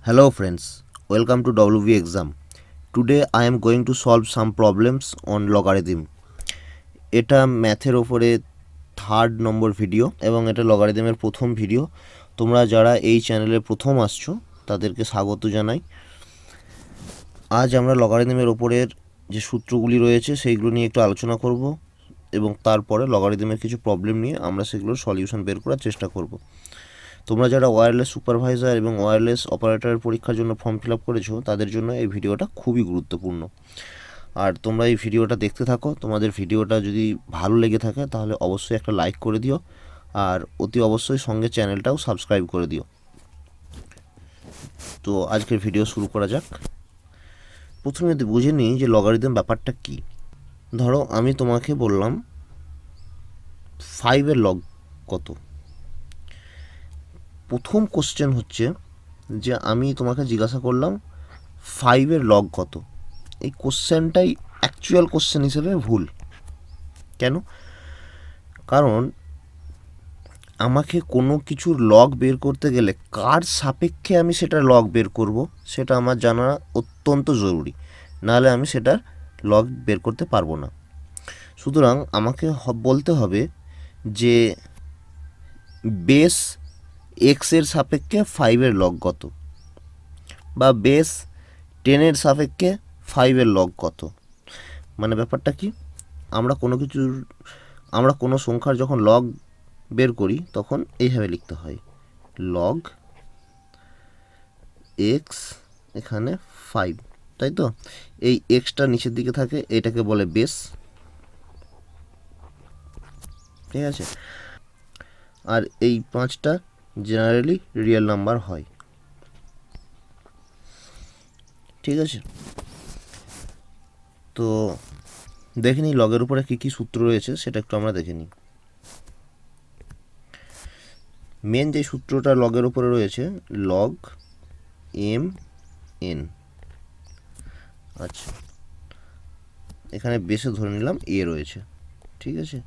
Hello friends, welcome to WV exam. Today I am going to solve some problems on logarithm. এটা ম্যাথের ওপরে third number video এবং এটা লগারিদমের প্রথম video. তোমরা যারা এই চ্যানেলে প্রথম আসছো তাদেরকে স্বাগত জানাই। আজ আমরা লগারিদমের ওপরের যে সূত্রগুলি রয়েছে সেইগুলো নিয়ে একটু আলোচনা করব এবং তারপরে লগারিদমের কিছু প্রবলেম নিয়ে আমরা সেগুলোর সলিউশন বের করার চেষ্টা করব। তোমরা যারা ওয়্যারলেস সুপারভাইজার এবং ওয়্যারলেস অপারেটরের পরীক্ষার জন্য ফর্ম ফিল আপ করেছো তাদের জন্য এই ভিডিওটা খুবই গুরুত্বপূর্ণ। আর তোমরা এই ভিডিওটা দেখতে থাকো। তোমাদের ভিডিওটা যদি ভালো লেগে থাকে তাহলে অবশ্যই একটা লাইক করে দিও আর অতি অবশ্যই সঙ্গে চ্যানেলটাও সাবস্ক্রাইব করে দিও। তো আজকের ভিডিও শুরু করা যাক। প্রথমে বুঝে নিই যে লগারিদম ব্যাপারটা কী। ধরো আমি তোমাকে বললাম 5-এর লগ কত। প্রথম কোশ্চেন হচ্ছে যে আমি তোমাকে জিজ্ঞাসা করলাম 5-এর লগ কত। এই কোশ্চেনটাই অ্যাকচুয়াল কোশ্চেন হিসেবে ভুল। কেন? কারণ আমাকে কোনো কিছুর লগ বের করতে গেলে কার সাপেক্ষে আমি সেটার লগ বের করব সেটা আমার জানা অত্যন্ত জরুরি, নাহলে আমি সেটার লগ বের করতে পারবো না। সুতরাং আমাকে বলতে হবে যে বেস এক্সের সাপেক্ষে 5-এর লগ কত, বা বেস 10-এর সাপেক্ষে 5-এর লগ কত। মানে ব্যাপারটা কি, আমরা কোনো সংখ্যার যখন লগ বের করি তখন এইভাবে লিখতে হয়, লগ এক্স এখানে 5, তাই তো? এই এক্সটা নিচের দিকে থাকে, এটাকে বলে বেস, ঠিক আছে? আর এই 5টা জেনারেলি রিয়েল নাম্বার হয়, ঠিক আছে? তো দেখে নিই লগের উপরে কী কী সূত্র রয়েছে সেটা একটু আমরা দেখে নিই। মেন যে সূত্রটা লগের উপরে রয়েছে, লগ এম এন। আচ্ছা, এখানে বেসে ধরে নিলাম এ রয়েছে, ঠিক আছে?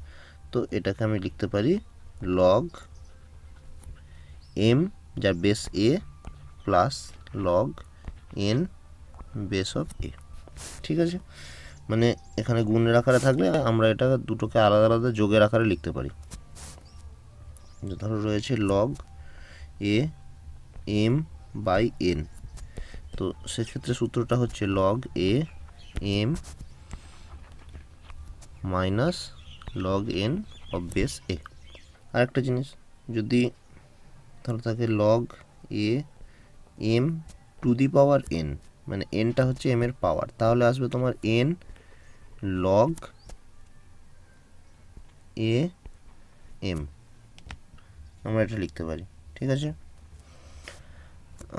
তো এটাকে আমি লিখতে পারি লগ এম যার base A plus log N base of A, ঠিক আছে? মানে এখানে গুণের আকারে থাকলে আমরা এটা দুটোকে আলাদা আলাদা যোগের আকারে লিখতে পারি। ধরো রয়েছে log a m by n, তো সেক্ষেত্রে সূত্রটা হচ্ছে log a m minus log n of base a. আরেকটা জিনিস, যদি ধরো থাকে log a m to the power n, মানে এনটা হচ্ছে এম এর পাওয়ার, তাহলে আসবে তোমার এন লগ এ এম, আমরা এটা লিখতে পারি, ঠিক আছে?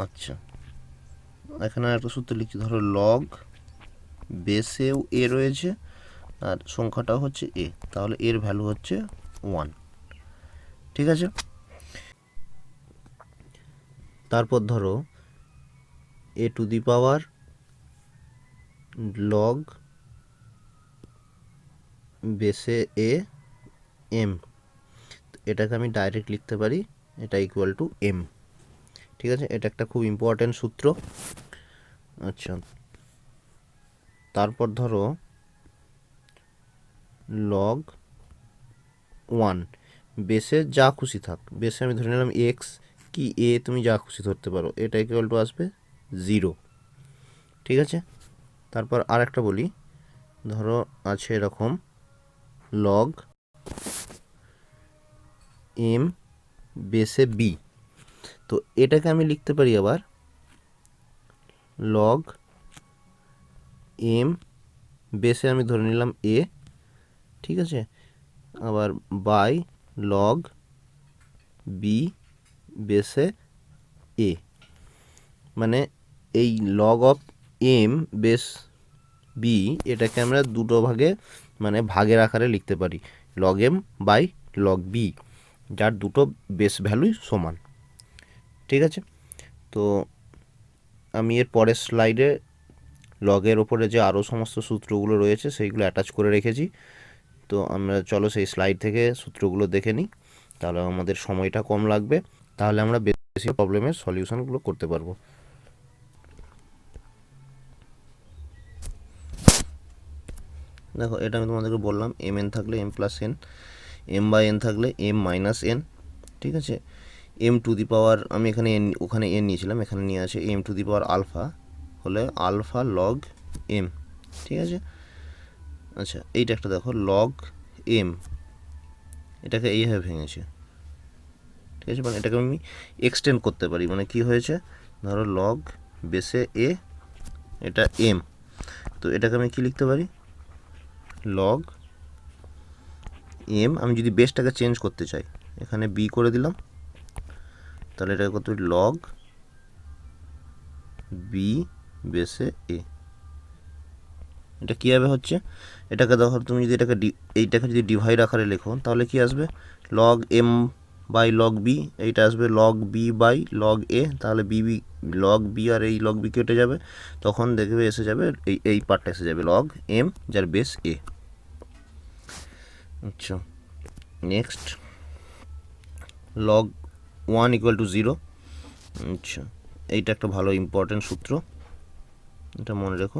আচ্ছা, এখানে একটা সূত্র লিখছি, ধরো লগ বেসেও এ রয়েছে আর সংখ্যাটাও হচ্ছে এ, তাহলে এর ভ্যালু হচ্ছে 1, ঠিক আছে? তারপর ধরো এ টু দি পাওয়ার লগ বেসে এ এম, এটাকে আমি ডাইরেক্ট লিখতে পারি এটা ইকুয়াল টু এম, ঠিক আছে? এটা একটা খুব ইম্পর্ট্যান্ট সূত্র। আচ্ছা, তারপর ধরো লগ 1, বেসে যা খুশি থাক, বেসে আমি ধরে নিলাম এক্স কি এ, তুমি যা খুশি ধরতে পারো, এটা ইকুয়াল টু আসবে 0, ঠিক আছে? তারপর আর একটা বলি, ধরো আছে এরকম লগ এম বেসে বি, তো এটাকে আমি লিখতে পারি আবার লগ এম বেসে আমি ধরে নিলাম এ, ঠিক আছে? আবার বাই লগ বি বেসে এ, মানে এই log of m base b এটাকে আমরা দুটো ভাগে মানে ভাগের আকারে লিখতে পারি, log m by log b, যার দুটো বেস ভ্যালুই সমান, ঠিক আছে? তো আমি এর পরের স্লাইডে লগের ওপরে যে আরও সমস্ত সূত্রগুলো রয়েছে সেইগুলো অ্যাটাচ করে রেখেছি, তো আমরা চলো সেই স্লাইড থেকে সূত্রগুলো দেখে নিই, তাহলে আমাদের সময়টা কম লাগবে, তাহলে আমরা বেশি প্রবলেমের সলিউশনগুলো করতে পারবো। দেখো এটা আমি তোমাদেরকে বললাম এম এন থাকলে m plus n, m by n থাকলে এম মাইনাস এন, ঠিক আছে। এম টু দি পাওয়ার আমি এখানে এন, ওখানে এন নিয়েছিলাম, এখানে নিয়ে আছে m to the power alpha হলে আলফা লগ এম, ঠিক আছে। আচ্ছা এইটা একটা দেখো লগ এম, এটাকে এইভাবে ভেঙেছে, ঠিক আছে। মানে এটাকে আমি এক্সটেন্ড করতে পারি, মানে কি হয়েছে ধরো লগ বেসে এ, এটা এম, তো এটাকে আমি কি লিখতে পারি লগ এম। আমি যদি বেসটাকে চেঞ্জ করতে চাই এখানে বি করে দিলাম, তাহলে এটাকে করতে পারি লগ বি বেসে এ। এটা কীভাবে হচ্ছে, এটাকে দেখো তুমি যদি এটাকে এইটাকে যদি ডিভাইড আকারে লেখো তাহলে কি আসবে log m by log b, এইটা আসবে log b by log a, তাহলে বি লগ বি আর এই লগ বি কেটে যাবে, তখন দেখবে এসে যাবে এই পার্টটা এসে যাবে লগ এম যার বেস এ। আচ্ছা নেক্সট লগ 1 ইকুয়াল টু 0। আচ্ছা এইটা একটা ভালো ইম্পর্টেন্ট সূত্র, এটা মনে রেখো।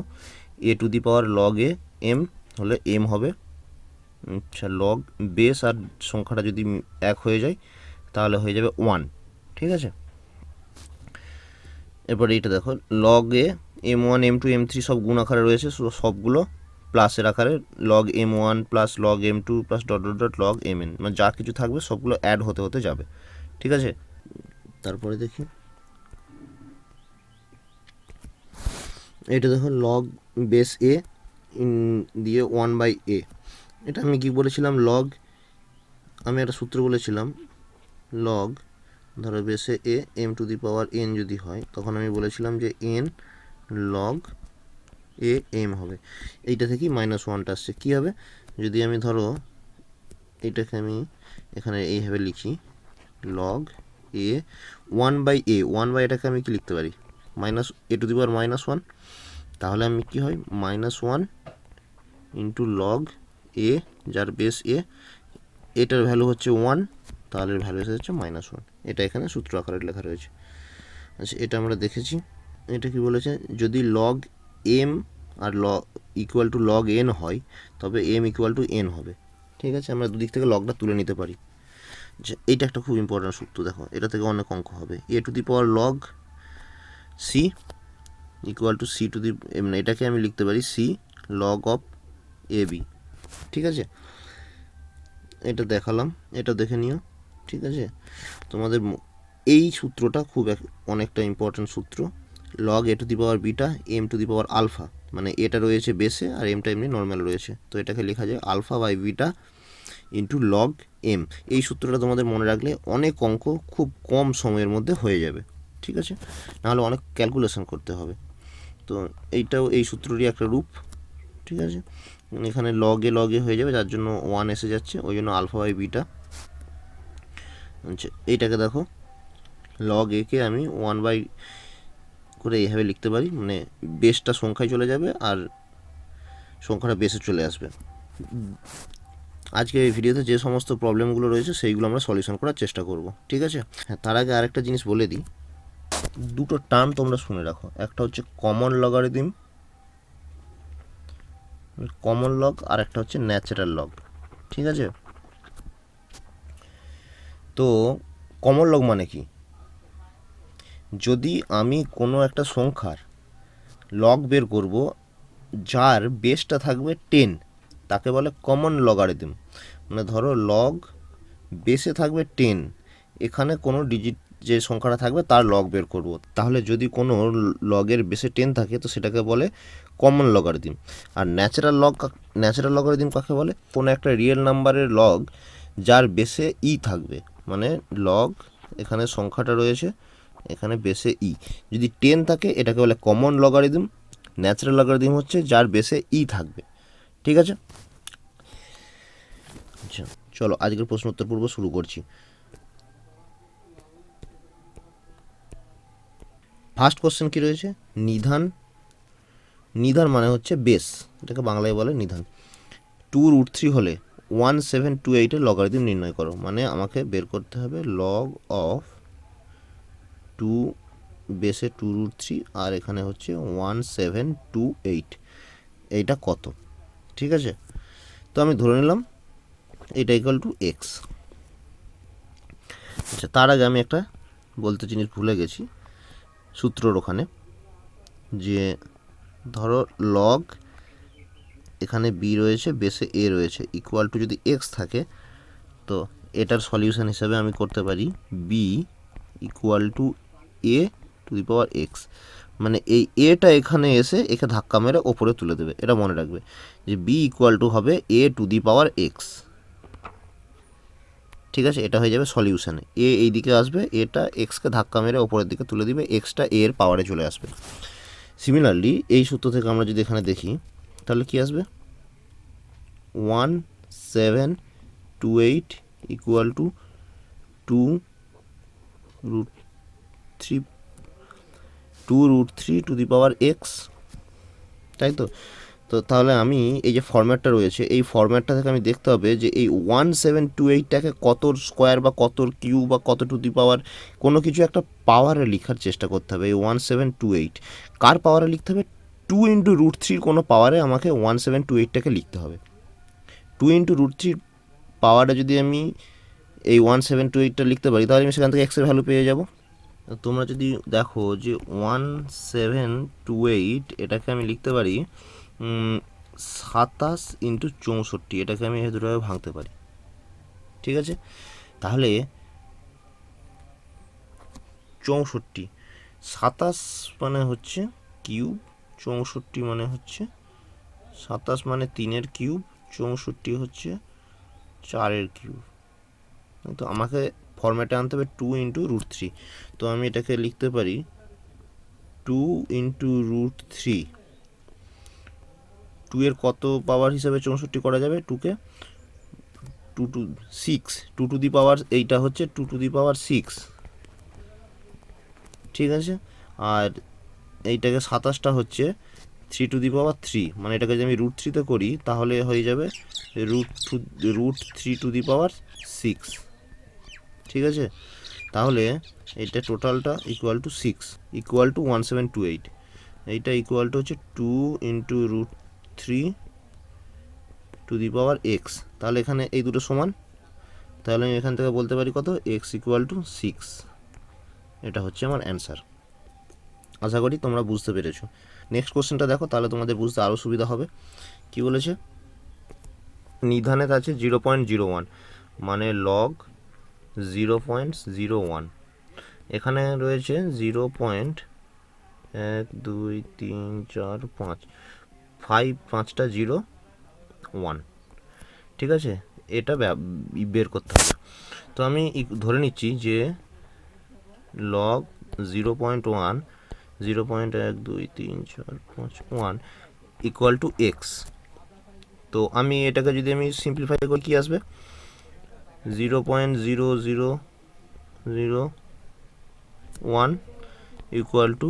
A to the power log a m হলে এম হবে, আচ্ছা লগ বেস আর সংখ্যাটা যদি এক হয়ে যায় তাহলে হয়ে যাবে 1, ঠিক আছে। এরপর এইটা দেখো log a m one m two m three সব গুণ আকারে রয়েছে, সবগুলো প্লাসের আকারে log m one plus log m two plus dot dot dot log m n, মানে যা কিছু থাকবে সবগুলো অ্যাড হতে হতে যাবে, ঠিক আছে। তারপরে দেখি এটা দেখো লগ বেস এ দিয়ে 1 বাই এ, এটা আমি কি বলেছিলাম লগ, আমি একটা সূত্র বলেছিলাম লগ ধরো বেসে a m to the power n যদি হয় তখন আমি বলেছিলাম যে এন লগ এ এম হবে, এইটা থেকেই -1টা আসছে। কী হবে যদি আমি ধরো এইটাকে আমি এখানে এইভাবে লিখি log a 1 by a, 1 by এটাকে আমি কি লিখতে পারি minus A to the power -1, তাহলে আমি কি হয় -1 ইন্টু লগ এ যার বেস এ, এটার ভ্যালু হচ্ছে 1, তাহলে ভ্যালু এসে হচ্ছে -1, এটা এখানে সূত্র আকারে লেখা রয়েছে। আচ্ছা এটা আমরা দেখেছি। এটা কি বলেছে যদি লগ এম আর ইকুয়াল টু লগ এন হয় তবে এম ইকুয়াল টু এন হবে, ঠিক আছে। আমরা দুদিক থেকে লগটা তুলে নিতে পারি। আচ্ছা এইটা একটা খুব ইম্পর্ট্যান্ট সূত্র, দেখো এটা থেকে অনেক অঙ্ক হবে। A to the power log c equal to c to the, মানে এটাকে আমি লিখতে পারি c log of a b, ঠিক আছে। এটা দেখালাম, এটা দেখে নিও, ঠিক আছে। তোমাদের এই সূত্রটা খুব অনেকটা ইম্পর্ট্যান্ট সূত্র, log a to the power beta m to the power alpha, মানে এটা রয়েছে বেসে আর এমটা এমনি নর্মাল রয়েছে, তো এটাকে লেখা যায় alpha by beta into log m. এই সূত্রটা তোমাদের মনে রাখলে অনেক অঙ্ক খুব কম সময়ের মধ্যে হয়ে যাবে, ঠিক আছে, নাহলে অনেক ক্যালকুলেশন করতে হবে। তো এইটাও এই সূত্ররই একটা রূপ, ঠিক আছে। এখানে লগে লগে হয়ে যাবে যার জন্য 1 এসে যাচ্ছে, ওই জন্য আলফা বাই বিটা। আচ্ছা এইটাকে দেখো লগ একে আমি 1 বাই করে এইভাবে লিখতে পারি, মানে বেসটা সংখ্যায় চলে যাবে আর সংখ্যাটা বেসে চলে আসবে। আজকে এই ভিডিওতে যে সমস্ত প্রবলেমগুলো রয়েছে সেইগুলো আমরা সলিউশন করার চেষ্টা করব, ঠিক আছে। হ্যাঁ তার আগে আরেকটা জিনিস বলে দিই, দুটো টার্ম তোমরা শুনে রাখো, একটা হচ্ছে কমন লগারিদম, কমন লগ, আর একটা হচ্ছে ন্যাচারাল লগ, ঠিক আছে। তো কমন লগ মানে কি, যদি আমি কোনো একটা সংখ্যার লগ বের করব যার বেসটা থাকবে 10, তাকে বলে কমন লগারিদম। মানে ধরো লগ বেসে থাকবে 10, এখানে কোনো ডিজিট যে সংখ্যাটা থাকবে তার লগ বের করব, তাহলে যদি কোনো লগের বেসে 10 থাকে তো সেটাকে বলে কমন লগারিদম। আর ন্যাচারাল লগারিদম কাকে বলে, কোনো একটা রিয়েল নাম্বারের লগ যার বেসে ই থাকবে, মানে লগ এখানে সংখ্যাটা রয়েছে এখানে বেসে ই, যদি 10 থাকে এটাকে বলে কমন লগারিদম। ন্যাচারাল লগারিদম হচ্ছে যার বেসে ই থাকবে, ঠিক আছে। আচ্ছা চলো আজকের প্রশ্ন উত্তর পূর্ব শুরু করছি। ফার্স্ট কোশ্চেন কি রয়েছে, নিধান, নিধান মানে হচ্ছে বেস, এটাকে বাংলায় বলে নিধান। 2√3 হলে 1728 লগারিদম নির্ণয় করো, মানে আমাকে বের করতে হবে লগ অফ 2 বেসে 2√3 আর এখানে হচ্ছে 1728, এইটা কত, ঠিক আছে। আমি ধরে নিলাম এটা ইকুয়াল টু এক্স। আচ্ছা, তার আগে আমি একটা বলতে জিনিস ভুলে গেছি সূত্রর ওখানে, যে ধরো লগ এখানে বি রয়েছে, বেসে এ রয়েছে, ইকুয়াল টু যদি এক্স থাকে, তো এটার সলিউশন হিসাবে আমি করতে পারি b equal to a to the power x, মানে এই এটা এখানে এসে একে ধাক্কা মেরে ওপরে তুলে দেবে। এটা মনে রাখবে যে বি ইকুয়াল টু হবে a to the power x. ঠিক আছে, এটা হয়ে যাবে সলিউশানে। এ এই দিকে আসবে, এটা এক্সকে ধাক্কা মেরে ওপরের দিকে তুলে দিবে, এক্সটা এ এর পাওয়ারে চলে আসবে। সিমিলারলি এই সূত্র থেকে আমরা যদি এখানে দেখি তাহলে কি আসবে, 1728 equal to 2√3 two the power x, তাই তো। তো তাহলে আমি এই যে ফরম্যাটটা রয়েছে, এই ফরম্যাটটা থেকে আমি দেখতে হবে যে এই 1728টাকে কত স্কোয়ার বা কত কিউ বা কত টু দি পাওয়ার কোনো কিছু একটা পাওয়ারে লেখার চেষ্টা করতে হবে। এই 1728 কার পাওয়ারে লিখতে হবে, 2 × √3 কোনো পাওয়ারে আমাকে 1728টাকে লিখতে হবে। 2 × √3 পাওয়ারে যদি আমি এই 1728টা লিখতে পারি, তাহলে আমি সেখান থেকে এক্সের ভ্যালু পেয়ে যাব। তোমরা যদি দেখো যে 1728 এটাকে আমি লিখতে পারি 27 × 64, এটাকে আমি এই দুটোভাবে ভাঙতে পারি। ঠিক আছে, তাহলে 64, 27 মানে হচ্ছে কিউব, 64 মানে হচ্ছে 27 মানে 3-এর কিউব, 64 হচ্ছে 4-এর কিউব। তো আমাকে ফরম্যাটে আনতে হবে 2 × √3। তো আমি এটাকে লিখতে পারি 2 × √3। 2 এর কত পাওয়ার হিসাবে 64 করা যাবে, 2কে 2 টু 6, 2 টু দি পাওয়ার, এইটা হচ্ছে 2 টু দি পাওয়ার 6। ঠিক আছে, আর এইটাকে 27টা হচ্ছে 3 টু দি পাওয়ার 3, মানে এটাকে যদি আমি √3-তে করি তাহলে হয়ে যাবে √3 টু দি পাওয়ার 6। ঠিক আছে, তাহলে এটা টোটালটা ইকুয়াল টু 6 ইকুয়াল টু 1728, এইটা ইকুয়াল টু হচ্ছে 2 × √3 টু দি পাওয়ার এক্স। তাহলে এখানে এই দুটো সমান, তাহলে আমি এখান থেকে বলতে পারি কত, এক্স ইকুয়াল টু 6। এটা হচ্ছে আমার অ্যান্সার। আশা করি তোমরা বুঝতে পেরেছো। নেক্সট কোশ্চেনটা দেখো, তাহলে তোমাদের বুঝতে আরও সুবিধা হবে। কি বলেছে, নিধানে আছে 0.01, মানে লগ 0.01। এখানে রয়েছে 0.1 2 3 4 5, 5টা 0 1। ঠিক আছে, এটা বের করতে হবে। তো আমি ধরে নিচ্ছি যে লগ 0.1 0.1 2 3 4 5 1 ইকুয়াল টু এক্স। তো আমি এটাকে যদি আমি সিম্পলিফাই করি কি আসবে, 0.0001 ইকুয়াল টু,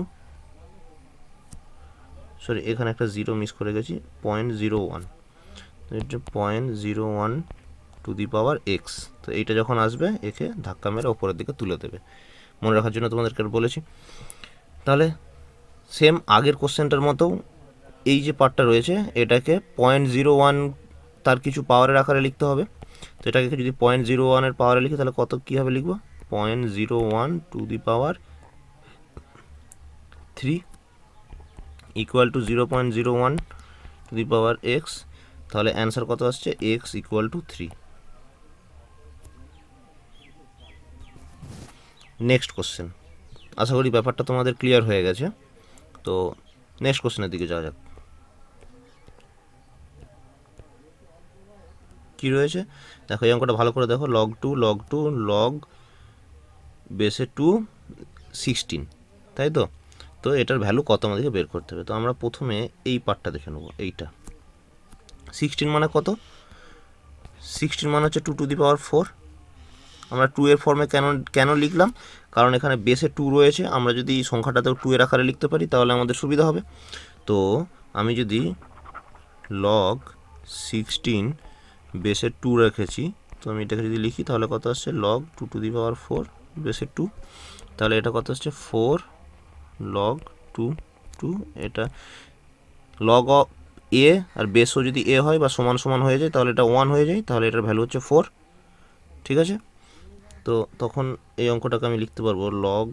সরি এখানে একটা 0 মিস করে গেছি, 0.01, এটা 0.01 টু দি পাওয়ার এক্স। তো এইটা যখন আসবে একে ধাক্কা মেরে ওপরের দিকে তুলে দেবে। মনে রাখার জন্য তোমাদেরকে বলেছি। তাহলে সেম আগের কোশ্চেনটার মতো এই যে পার্টটা রয়েছে এটাকে 0.01 তার কিছু পাওয়ারের আকারে লিখতে হবে। তো এটাকে যদি 0.01-এর পাওয়ারে লিখি তাহলে কত কীভাবে লিখবো, 0.01 to the power 3 equal to 0.01 to the power x. তাহলে অ্যান্সার কত আসছে, x equal to 3। Next question, আশা করি ব্যাপারটা তোমাদের ক্লিয়ার হয়ে গেছে। তো নেক্সট কোশ্চেনের দিকে যাওয়া যাক। কী রয়েছে দেখো, এই অঙ্কটা ভালো করে দেখো, লগ 2 লগ বেসে 2 16, তাই তো। তো এটার ভ্যালু কত আমাদেরকে বের করতে হবে। তো আমরা প্রথমে এই পার্টটা দেখে নেবো। এইটা 16 মানে কত, 16 মানে হচ্ছে 2 টু দি পাওয়ার 4। আমরা 2 এর ফর্মে কেন লিখলাম, কারণ এখানে বেসে 2 রয়েছে, আমরা যদি এই সংখ্যাটাতেও 2 এর আকারে লিখতে পারি তাহলে আমাদের সুবিধা হবে। তো আমি যদি লগ 16 বেসে 2 রেখেছি, তো আমি এটাকে যদি লিখি তাহলে কত আসছে, লগ 2 টু দি পাওয়ার 4 বেসে 2, তাহলে এটা কত আসছে 4 লগ 2 2। এটা লগ এ আর বেসও যদি এ হয় বা সমান সমান হয়ে যায় তাহলে এটা 1 হয়ে যায়, তাহলে এটার ভ্যালু হচ্ছে 4। ঠিক আছে, তো তখন এই অঙ্কটাকে আমি লিখতে পারবো লগ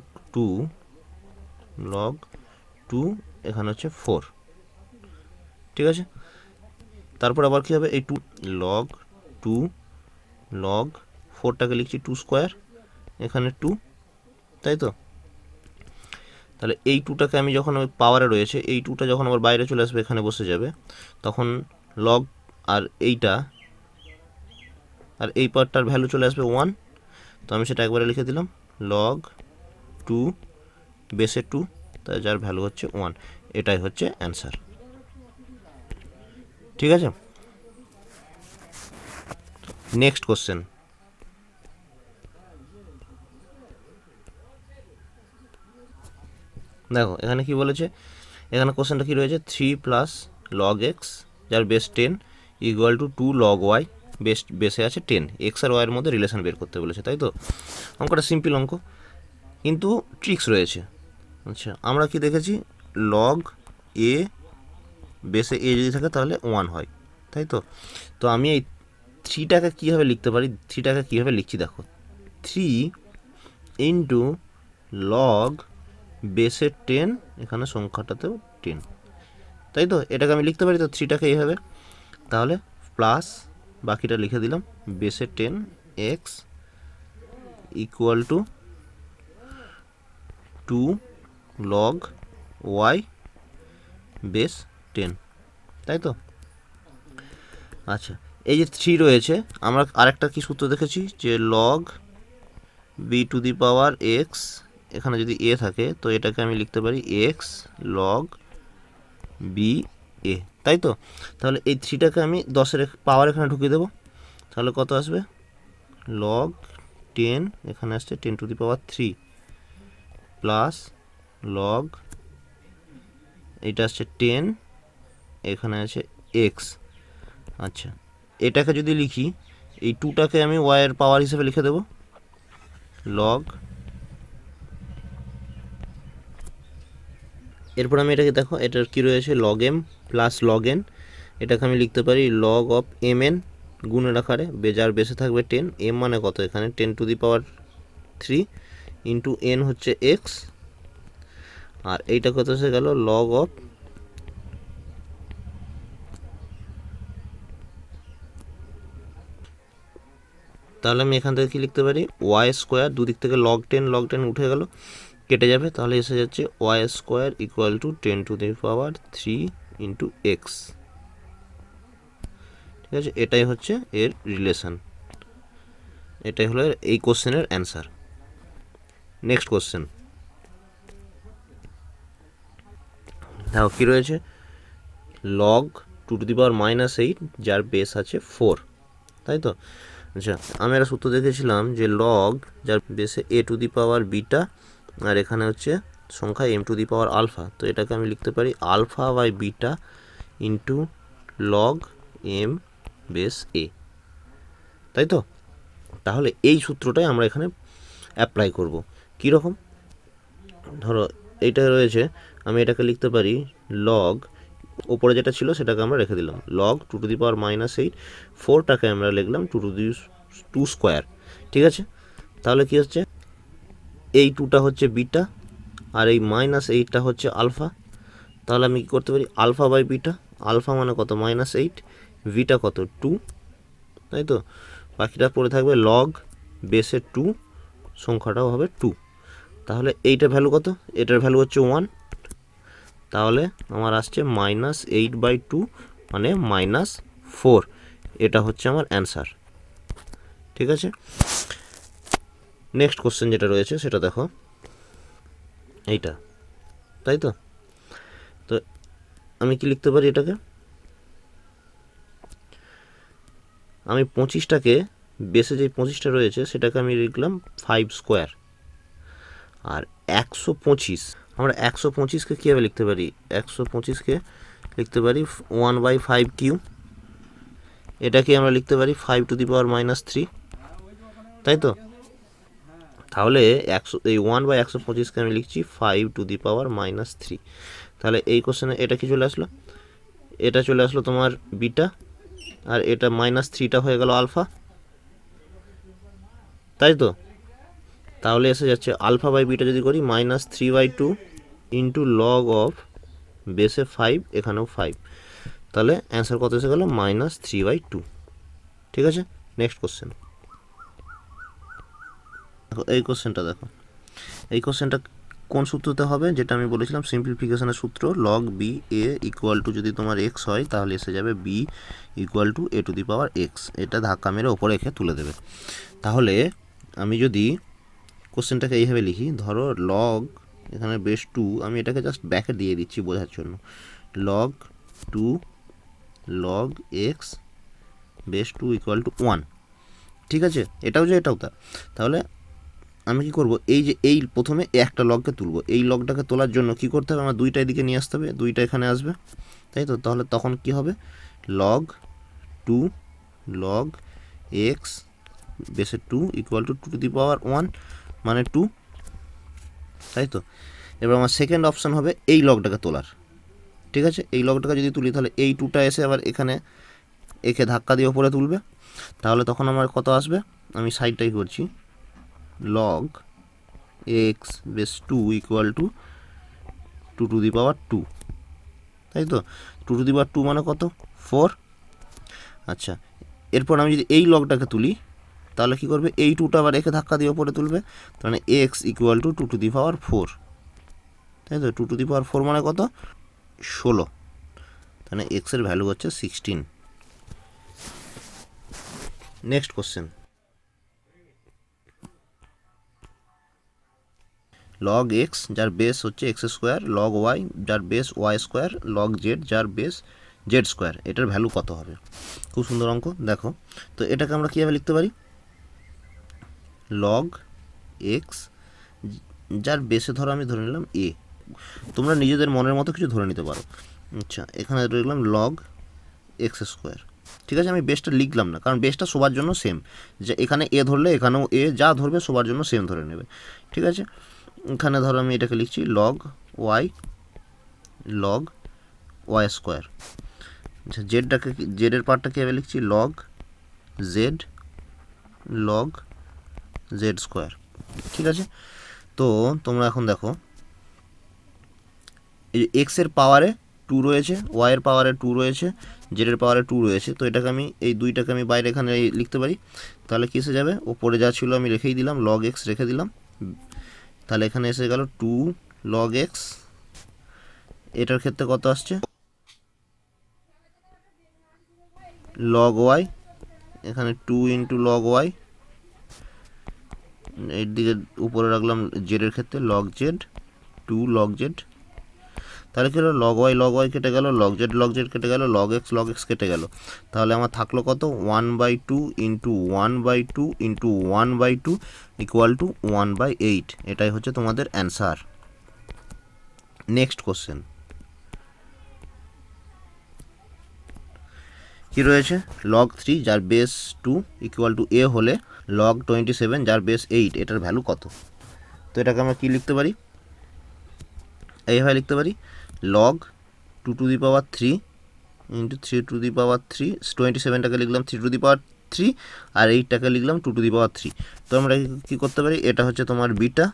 টু এখানে হচ্ছে 4। ঠিক আছে, তারপর আবার কী হবে, এই লগ 4টাকে লিখছি 2 স্কোয়ার, এখানে 2, তাই তো। তাহলে এই 2টাকে আমি যখন ওই পাওয়ারে রয়েছে, এই 2টা যখন আবার বাইরে চলে আসবে এখানে বসে যাবে, তখন লগ আর এইটা আর এই পার্টটার ভ্যালু চলে আসবে 1। তো আমি সেটা একবারে লিখে দিলাম লগ 2 বেসে 2, তাই যার ভ্যালু হচ্ছে 1। এটাই হচ্ছে অ্যান্সার। ঠিক আছে, নেক্সট কোশ্চেন। দেখো এখানে কি বলেছে, এখানে কোশ্চেনটা কি রয়েছে, 3 প্লাস লগ এক্স যার base 10 equal to 2 log y, বেসে আছে 10, এক্স আর ওয়াইয়ের মধ্যে রিলেশন বের করতে বলেছে, তাই তো। অঙ্কটা সিম্পল অঙ্ক, কিন্তু ট্রিক্স রয়েছে। আচ্ছা, আমরা কি দেখেছি, লগ এ বেসে এ যদি থাকে তাহলে 1 হয়, তাই তো। তো আমি এই 3টাকে কীভাবে লিখতে পারি, 3টাকে কীভাবে লিখছি দেখো, 3 ইন্টু লগ বেসের 10, এখানে সংখ্যাটাতেও 10, তাই তো। এটাকে আমি লিখতে পারি তো 3টাকে এইভাবে, তাহলে প্লাস বাকিটা লিখে দিলাম বেসের 10 x equal to 2 log y base 10, তাই তো। আচ্ছা, এই যে 3 রয়েছে, আমরা আরেকটা কি সূত্র দেখেছি, যে log b to the power x, এখানে যদি এ থাকে তো এটাকে আমি লিখতে পারি এক্স লগ বি এ, তাই তো। তাহলে এই 3টাকে আমি 10-এর পাওয়ার এখানে ঢুকিয়ে দেবো, তাহলে কত আসবে, লগ 10 এখানে আসছে 10 to the power 3 plus log এটা আসছে 10, এখানে আছে এক্স। আচ্ছা, এটাকে যদি লিখি, এই 2টাকে আমি ওয়াইয়ের পাওয়ার হিসেবে লিখে দেবো লগ, এরপর আমি এটাকে দেখো, এটার কী রয়েছে, log m plus log n, এটাকে আমি লিখতে পারি লগ অফ এম এন গুণের আকারে, যার বেসে থাকবে 10, এম মানে কত, এখানে 10 to the power 3 into N হচ্ছে এক্স, আর এইটা কত এসে গেল লগ অফ, তাহলে আমি এখান থেকে কী লিখতে পারি, ওয়াই স্কোয়ার, দুদিক থেকে লগ 10 উঠে গেল, কেটে যাবে, তাহলে এসে যাচ্ছে y square equal to 10 to the power 3 into x. ঠিক আছে, এটাই হচ্ছে এর রিলেশন, এটাই হলো এই কোশ্চেনের অ্যান্সার। নেক্সট কোশ্চেন, দেখো কী রয়েছে, লগ 2 টু দি পাওয়ার -8 যার বেস আছে 4, তাই তো। আচ্ছা, আমি একটা সূত্র দেখেছিলাম যে লগ যার বেসে এ টু দি পাওয়ার বিটা, আর এখানে হচ্ছে সংখ্যা m to the power alpha, তো এটাকে আমি লিখতে পারি alpha by beta into log m base a, তাই তো। তাহলে এই সূত্রটাই আমরা এখানে অ্যাপ্লাই করব। কীরকম, ধরো এইটা রয়েছে, আমি এটাকে লিখতে পারি লগ, ওপরে যেটা ছিল সেটাকে আমরা রেখে দিলাম লগ 2 টু দি পাওয়ার -8, 4টাকে আমরা লিখলাম 2 টু দি 2 স্কোয়ার। ঠিক আছে, তাহলে কি হচ্ছে, এই 2টা হচ্ছে বিটা আর এই -8টা হচ্ছে আলফা, তাহলে আমি কী করতে পারি, আলফা বাই বিটা, আলফা মানে কত -8, বিটা কত 2, তাই তো। বাকিটা পড়ে থাকবে লগ বেসে 2, সংখ্যাটাও হবে 2, তাহলে এইটার ভ্যালু কত, এটার ভ্যালু হচ্ছে 1, তাহলে আমার আসছে -8/2 মানে -4, এটা হচ্ছে আমার অ্যান্সার। ঠিক আছে, নেক্সট কোশ্চেন যেটা রয়েছে সেটা দেখো, এইটা, তাই তো। তো আমি কি লিখতে পারি, এটাকে আমি 25টাকে বেসে যে 25টা রয়েছে সেটাকে আমি লিখলাম 5 স্কোয়ার, আর 125, আমরা 125কে কীভাবে লিখতে পারি, 125কে লিখতে পারি 1/5 কিউ, এটাকে আমরা লিখতে পারি 5 টু দি পাওয়ার -3, তাই তো। তাহলে এই 1/125কে আমি লিখছি 5 টু দি পাওয়ার -3, তাহলে এই কোশ্চেনে এটা কি চলে আসলো, এটা চলে আসলো তোমার বিটা, আর এটা -3টা হয়ে গেল আলফা, তাই তো? তাহলে এসে যাচ্ছে আলফা বাই বিটা যদি করি -3/2 ইন্টু লগ অফ বেসে 5, এখানেও 5, তাহলে অ্যান্সার কত এসে গেল -3/2। ঠিক আছে, নেক্সট কোশ্চেন। দেখো এই কোশ্চেনটা, দেখো এই কোশ্চেনটা কোন সূত্রতে হবে, যেটা আমি বলেছিলাম সিম্পলিফিকেশনের সূত্র, log b a equal to যদি তোমার এক্স হয় তাহলে এসে যাবে b equal to a to the power x. এটা ধাক্কা মেরে ওপরে রেখে তুলে দেবে। তাহলে আমি যদি কোশ্চেনটাকে এইভাবে লিখি, ধরো লগ এখানে বেস 2, আমি এটাকে জাস্ট ব্যাকে দিয়ে দিচ্ছি বোঝার জন্য, log 2 log x base 2 equal to 1। ঠিক আছে, এটাও যে এটাও তা। তাহলে আমি কি করব, এই যে এই প্রথমে একটা লগকে তুলব, এই লগটাকে তোলার জন্য কি করতে হবে, আমার দুইটা এদিকে নিয়ে আসতে হবে, দুইটা এখানে আসবে, তাই তো? তাহলে তখন কি হবে, লগ 2 লগ এক্স বেসে 2 equal to 2 to the power 1 মানে 2, তাই তো? এবার আমার সেকেন্ড অপশান হবে এই লগটাকে তোলার। ঠিক আছে, এই লগটাকে যদি তুলি তাহলে এই 2টা এসে আবার এখানে একে ধাক্কা দিয়ে ওপরে তুলবে, তাহলে তখন আমার কত আসবে, আমি সাইডটাই করছি, log x base 2 equal to 2 to the power 2, তাই তো? 2 টু দি পাওয়ার 2 মানে কত, 4। আচ্ছা, এরপর আমি যদি এই লগটাকে তুলি তাহলে কি করবে, এই 2টা আবার একে ধাক্কা দিয়ে ওপরে তুলবে, মানে x equal to 2 to the power 4, তাই তো? 2 টু দি পাওয়ার 4 মানে কত, 16, তাহলে এক্সের ভ্যালু হচ্ছে 16। নেক্সট কোশ্চেন, লগ এক্স যার বেস হচ্ছে এক্স স্কোয়ার, লগ ওয়াই যার base y square, log z যার বেস জেড স্কোয়ার, এটার ভ্যালু কত হবে? খুব সুন্দর অঙ্ক, দেখো তো এটাকে আমরা কীভাবে লিখতে পারি, লগ এক্স যার বেসে ধরো আমি ধরে নিলাম এ, তোমরা নিজেদের মনের মতো কিছু ধরে নিতে পারো। আচ্ছা, এখানে লিখলাম লগ এক্স স্কোয়ার। ঠিক আছে, আমি বেসটা লিখলাম না, কারণ বেসটা সবার জন্য সেম, যে এখানে এ ধরলে এখানেও এ, যা ধরবে সবার জন্য সেম ধরে নেবে। ঠিক আছে, এখানে ধরো আমি এটাকে লিখছি লগ ওয়াই স্কোয়ার। আচ্ছা, জেডটাকে, জেডের পার্টটা কীভাবে লিখছি, লগ জেড স্কোয়ার। ঠিক আছে, তো তোমরা এখন দেখো এই যে এক্সের পাওয়ারে 2 রয়েছে, ওয়াইয়ের পাওয়ারে 2 রয়েছে, জেডের পাওয়ারে 2 রয়েছে, তো এটাকে আমি এই দুইটাকে আমি বাইরে এখানে লিখতে পারি, তাহলে কী এসে যাবে, ওপরে যা ছিল আমি রেখেই দিলাম, লগ এক্স রেখে দিলাম, তাহলে এখানে এসে গেল 2 লগ এক্স, এটার ক্ষেত্রে কত আসছে, লগ ওয়াই, এখানে 2 ইন্টু লগ ওয়াই, এর দিকে উপরে রাখলাম জেডের ক্ষেত্রে লগ জেড, 2 লগ জেড, তাহলে কী হলো, লগ ওয়াই কেটে গেল, লগ জেড কেটে গেল, লগ এক্স কেটে গেল, তাহলে আমার থাকলো কত, 1/2 ইন্টু 1/2 ইন্টু 1/2 ইকুয়াল টু 1/8। এটাই হচ্ছে তোমাদের অ্যান্সার। নেক্সট কোশ্চেন কী রয়েছে, লগ 3 যার বেস 2 ইকুয়াল টু এ হলে লগ 27 যার বেস 8, এটার ভ্যালু কত? তো এটাকে আমরা কী লিখতে পারি, এইভাবে লিখতে পারি, log 2 to the power 3 into 3 to the power 3, 27টাকে লিখলাম 3 টু দি পাওয়ার 3, আর 8টাকে লিখলাম 2 টু দি পাওয়ার 3। তো আমরা কী করতে পারি, এটা হচ্ছে তোমার বিটা,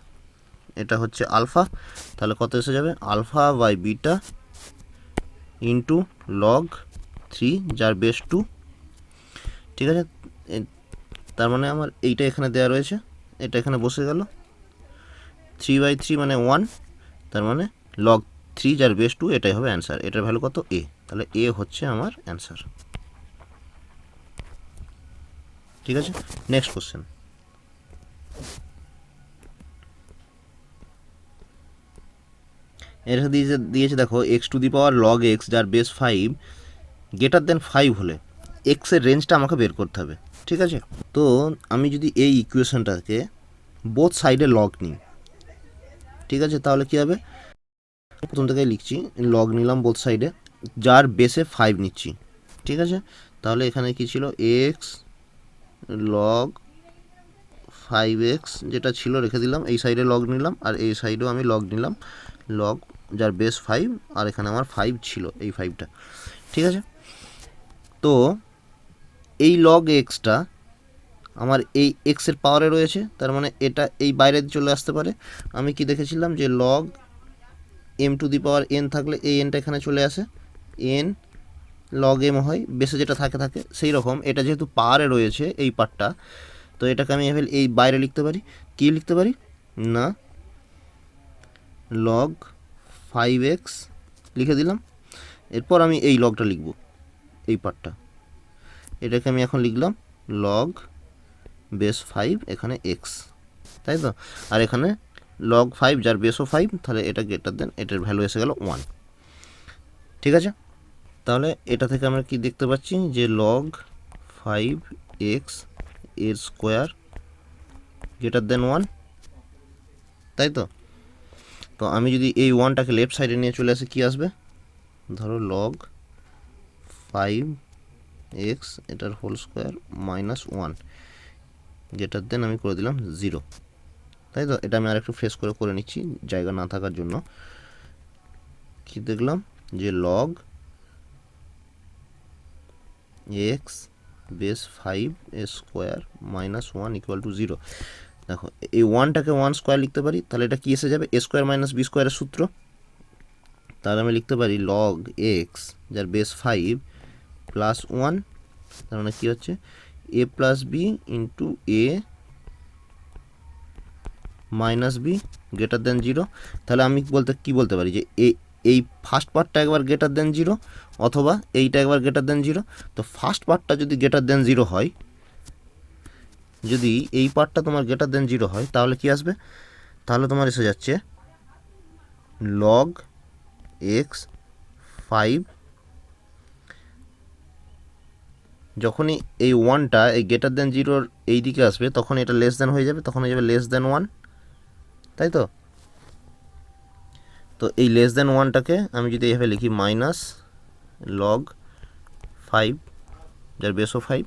এটা হচ্ছে আলফা, তাহলে কত এসে যাবে, alpha by beta into log 3 যার বেস 2। ঠিক আছে, তার মানে আমার এইটা এখানে দেওয়া রয়েছে, এটা এখানে বসে গেল, 3/3 মানে 1, তার মানে লগ 3 যার বেস 2, এটাই হবে অ্যান্সার। এটার ভ্যালু কত, এ, তাহলে এ হচ্ছে আমার অ্যান্সার। ঠিক আছে, নেক্সট কোশ্চেন, এটা দিয়েছে দেখো x to the power log x যার বেস 5 গ্রেটার দেন 5 হলে এক্সের রেঞ্জটা আমাকে বের করতে হবে। ঠিক আছে, তো আমি যদি এই ইকুয়েশনটাকে বোথ সাইডে লগ নিই, ঠিক আছে, তাহলে কী হবে, প্রথম থেকে লিখছি, লগ নিলাম বোথ সাইডে, যার বেসে 5 নিচ্ছি। ঠিক আছে, তাহলে এখানে কি ছিল, এক্স লগ 5x যেটা ছিল রেখে দিলাম, এই সাইডে লগ নিলাম, আর এই সাইডেও আমি লগ নিলাম, লগ যার বেস 5, আর এখানে আমার 5 ছিল, এই 5টা। ঠিক আছে। তো এই লগ এক্সটা আমার এই এক্সের পাওয়ারে রয়েছে, তার মানে এটা এই বাইরে চলে আসতে পারে। আমি কি দেখেছিলাম যে log m to the power n থাকলে এই এনটা এখানে চলে আসে, এন লগ এম হয়, বেসে যেটা থাকে সেই রকম এটা যেহেতু পাওয়ারে রয়েছে এই পার্টটা, তো এটাকে আমি এভাবে এই বাইরে লিখতে পারি। কি লিখতে পারি না লগ 5x লিখে দিলাম। এরপর আমি এই লগটা লিখব, এই পার্টটা, এটাকে আমি এখন লিখলাম লগ বেস 5 এখানে x, তাই তো। আর এখানে লগ 5 যার বেসও 5, তাহলে এটা গ্রেটার দেন, এটার ভ্যালু এসে গেল 1। ঠিক আছে, তাহলে এটা থেকে আমরা কি দেখতে পাচ্ছি যে লগ 5x এর স্কোয়ার গ্রেটার দেন 1, তাই তো। তো আমি যদি এই 1টাকে লেফট সাইডে নিয়ে চলে আসি, কি আসবে, ধরো লগ 5x এটার হোল স্কোয়ার -1 গ্রেটার দেন আমি করে দিলাম 0, তাই তো। এটা আমি আরেকটু ফ্রেশ করে নিচ্ছি জায়গা না থাকার জন্য। কি দেখলাম যে লগ এক্স বেস 5 এর স্কোয়ার -1 ইকুয়াল টু 0। দেখো এই 1টাকে 1 স্কোয়ার লিখতে পারি, তাহলে এটা কি এসে যাবে, এ স্কোয়ার মাইনাস বি স্কোয়ারের সূত্র। তাহলে আমি লিখতে পারি লগ এক্স যার বেস 5 প্লাস 1, তার মানে কী হচ্ছে এ প্লাস বি ইন্টু এ মাইনাস বি গ্রেটার দেন 0। তাহলে আমি কি বলতে পারি যে এই ফার্স্ট পার্টটা একবার গ্রেটার দেন 0, অথবা এইটা একবার গ্রেটার দেন 0। তো ফার্স্ট পার্টটা যদি গ্রেটার দেন 0 হয়, যদি এই পার্টটা তোমার গ্রেটার দেন 0 হয়, তাহলে কি আসবে, তাহলে তোমার এসে যাচ্ছে লগ এক্স 5, যখনই এই 1টা এই গ্রেটার দেন 0-র এই দিকে আসবে, তখন এটা লেস দেন হয়ে যাবে, তখন হয়ে যাবে লেস দেন 1, তাই তো। তো এই লেস দেন 1টাকে আমি যদি এইভাবে লিখি মাইনাস লগ 5 যার বেসও 5,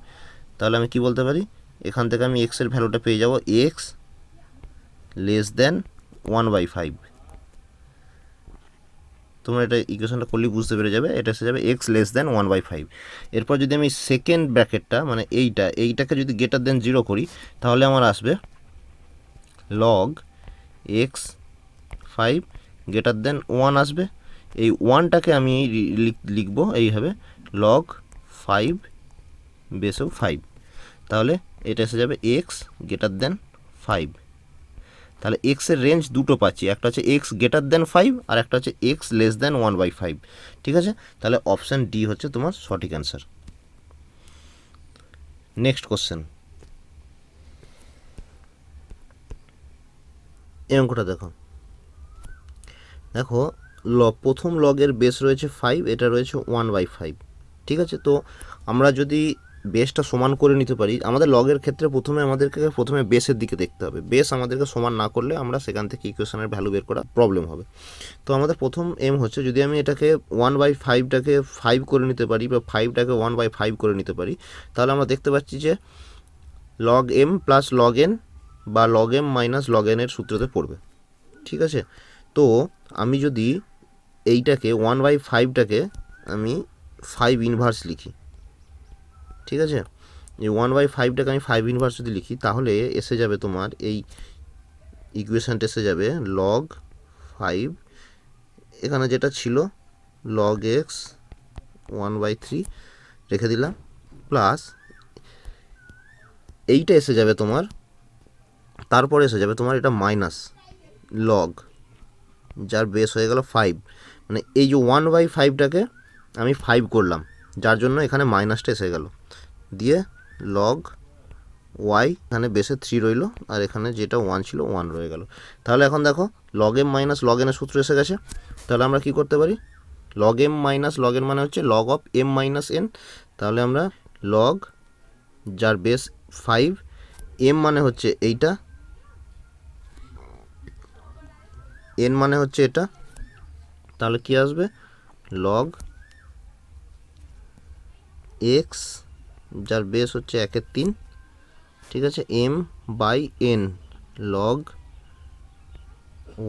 তাহলে আমি কি বলতে পারি, এখান থেকে আমি এক্সের ভ্যালুটা পেয়ে যাব এক্স লেস দেন 1/5। তোমরা এটা ইকুয়েশনটা করলেই বুঝতে পেরে যাবে, এটা এসে যাবে এক্স লেস দেন 1/5। এরপর যদি আমি সেকেন্ড ব্র্যাকেটটা মানে এইটাকে যদি গ্রেটার দেন 0 করি, তাহলে আমার আসবে লগ এক্স 5 গ্রেটার দেন 1 আসবে। এই 1টাকে আমি লিখব এইভাবে লগ 5 বেসও 5, তাহলে এটা এসে যাবে এক্স গ্রেটার দেন 5। তাহলে এক্সের রেঞ্জ দুটো পাচ্ছি, একটা হচ্ছে এক্স গ্রেটার দেন 5 আর একটা হচ্ছে এক্স লেস দেন 1/5। ঠিক আছে, তাহলে অপশান ডি হচ্ছে তোমার সঠিক অ্যান্সার। নেক্সট কোশ্চেন, এই অঙ্কটা দেখো। প্রথম লগের বেস রয়েছে 5, এটা রয়েছে 1/5। ঠিক আছে, তো আমরা যদি বেসটা সমান করে নিতে পারি, আমাদের লগের ক্ষেত্রে প্রথমে বেসের দিকে দেখতে হবে। বেস আমাদেরকে সমান না করলে আমরা সেখান থেকে ইকুয়েশনের ভ্যালু বের করা প্রবলেম হবে। তো আমাদের প্রথম এম হচ্ছে, যদি আমি এটাকে 1/5টাকে 5 করে নিতে পারি, বা 5টাকে 1/5 করে নিতে পারি, তাহলে আমরা দেখতে পাচ্ছি যে log m plus log n বা log m minus log n এর সূত্রতে পড়বে। ঠিক আছে, তো আমি যদি এইটাকে 1/5টাকে আমি 5 ইনভার্স লিখি, ঠিক আছে, এই 1/5টাকে আমি 5 ইনভার্স যদি লিখি, তাহলে এসে যাবে তোমার এই ইকুয়েশানটা এসে যাবে লগ 5, এখানে যেটা ছিল লগ এক্স 1/3 রেখে দিলাম, প্লাস এইটা এসে যাবে তোমার, তারপরে এসে যাবে তোমার এটা মাইনাস লগ যার বেস হয়ে গেল 5, মানে এই যে 1/5টাকে আমি 5 করলাম, যার জন্য এখানে মাইনাসটা এসে গেল, দিয়ে লগ ওয়াই এখানে বেসে 3 রইল, আর এখানে যেটা 1 ছিল 1 রয়ে গেল। তাহলে এখন দেখো লগ এম মাইনাস লগ এনের সূত্র এসে গেছে। তাহলে আমরা কি করতে পারি, log m minus log n মানে হচ্ছে log of m minus n. তাহলে আমরা লগ যার বেস 5, এম মানে হচ্ছে এইটা, এন মানে হচ্ছে এটা, তাহলে কি আসবে লগ এক্স যার বেস হচ্ছে 1/3, ঠিক আছে, m by n log